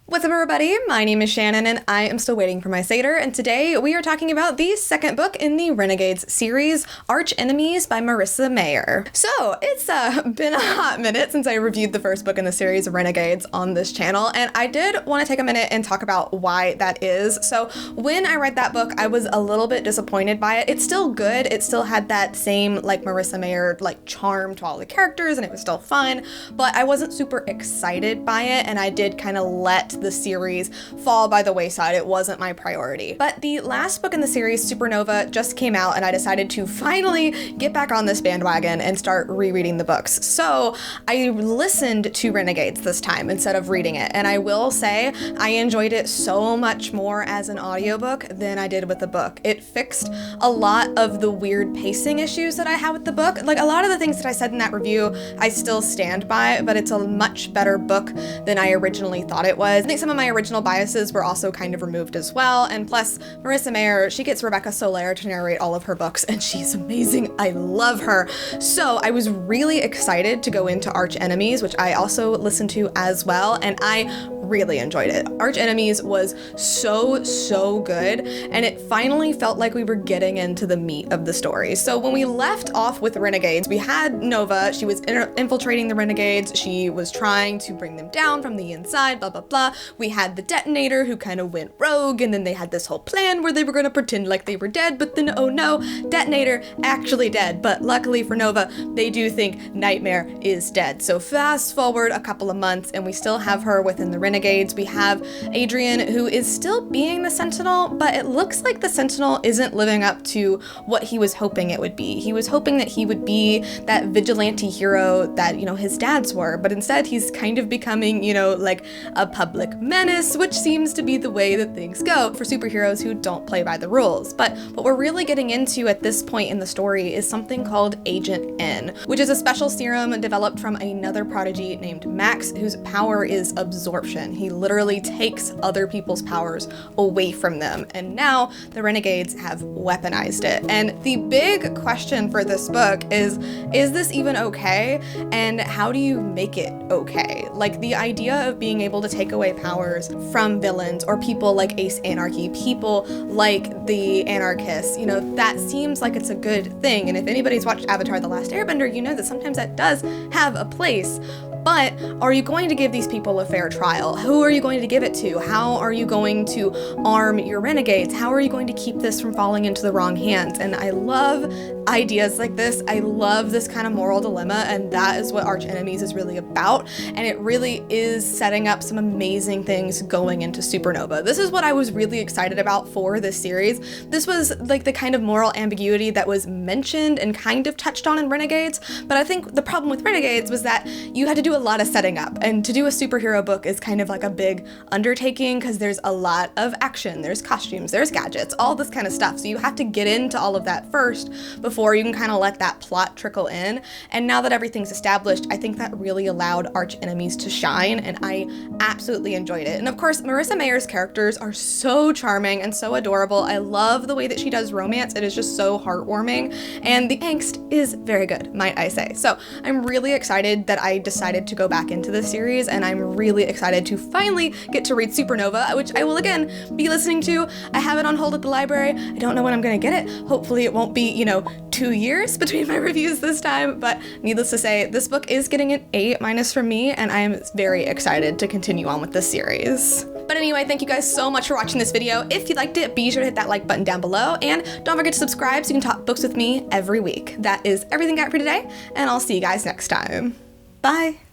What's up, everybody? My name is Shannon, and I am still waiting for my Satyr, and today we are talking about the second book in the Renegades series, Archenemies by Marissa Meyer. So, it's been a hot minute since I reviewed the first book in the series, Renegades, on this channel, and I did want to take a minute and talk about why that is. So, when I read that book, I was a little bit disappointed by it. It's still good. It still had that same, Marissa Meyer, charm to all the characters, and it was still fun, but I wasn't super excited by it, and I did kind of let the series fall by the wayside. It wasn't my priority. But the last book in the series, Supernova, just came out, and I decided to finally get back on this bandwagon and start rereading the books. So I listened to Renegades this time instead of reading it, and I will say I enjoyed it so much more as an audiobook than I did with the book. It fixed a lot of the weird pacing issues that I had with the book. A lot of the things that I said in that review, I still stand by, but it's a much better book than I originally thought it was. I think some of my original biases were also kind of removed as well, and plus Marissa Meyer, she gets Rebecca Soler to narrate all of her books, and she's amazing. I love her. So I was really excited to go into Archenemies, which I also listened to as well, and I really enjoyed it. Archenemies was so good, and it finally felt like we were getting into the meat of the story. So when we left off with Renegades, we had Nova. She was infiltrating the Renegades. She was trying to bring them down from the inside, blah, blah, blah. We had the detonator who kind of went rogue, and then they had this whole plan where they were going to pretend like they were dead, but then, oh no, detonator actually dead. But luckily for Nova, they do think Nightmare is dead. So fast forward a couple of months, and we still have her within the Renegades. We have Adrian, who is still being the Sentinel, but it looks like the Sentinel isn't living up to what he was hoping it would be. He was hoping that he would be that vigilante hero that, his dads were, but instead he's kind of becoming, like a public menace, which seems to be the way that things go for superheroes who don't play by the rules. But what we're really getting into at this point in the story is something called Agent N, which is a special serum developed from another prodigy named Max, whose power is absorption. He literally takes other people's powers away from them, and now the Renegades have weaponized it. And the big question for this book is this even okay? And how do you make it okay? The idea of being able to take away powers from villains or people like Ace Anarchy, people like the Anarchists, that seems like it's a good thing. And if anybody's watched Avatar: The Last Airbender, you know that sometimes that does have a place. But are you going to give these people a fair trial? Who are you going to give it to? How are you going to arm your renegades? How are you going to keep this from falling into the wrong hands? And I love ideas like this. I love this kind of moral dilemma, and that is what Archenemies is really about. And it really is setting up some amazing things going into Supernova. This is what I was really excited about for this series. This was the kind of moral ambiguity that was mentioned and kind of touched on in Renegades, but I think the problem with Renegades was that you had to do a lot of setting up, and to do a superhero book is kind of like a big undertaking because there's a lot of action, there's costumes, there's gadgets, all this kind of stuff. So you have to get into all of that first before you can kind of let that plot trickle in. And now that everything's established, I think that really allowed Archenemies to shine, and I absolutely enjoyed it. And of course, Marissa Meyer's characters are so charming and so adorable. I love the way that she does romance. It is just so heartwarming, and the angst is very good, might I say. So I'm really excited that I decided to go back into this series, and I'm really excited to finally get to read Supernova, which I will again be listening to. I have it on hold at the library. I don't know when I'm gonna get it. Hopefully it won't be, 2 years between my reviews this time, but needless to say, this book is getting an A- from me, and I am very excited to continue on with this series. But anyway, thank you guys so much for watching this video. If you liked it, be sure to hit that like button down below, and don't forget to subscribe so you can talk books with me every week. That is everything I got for today, and I'll see you guys next time. Bye!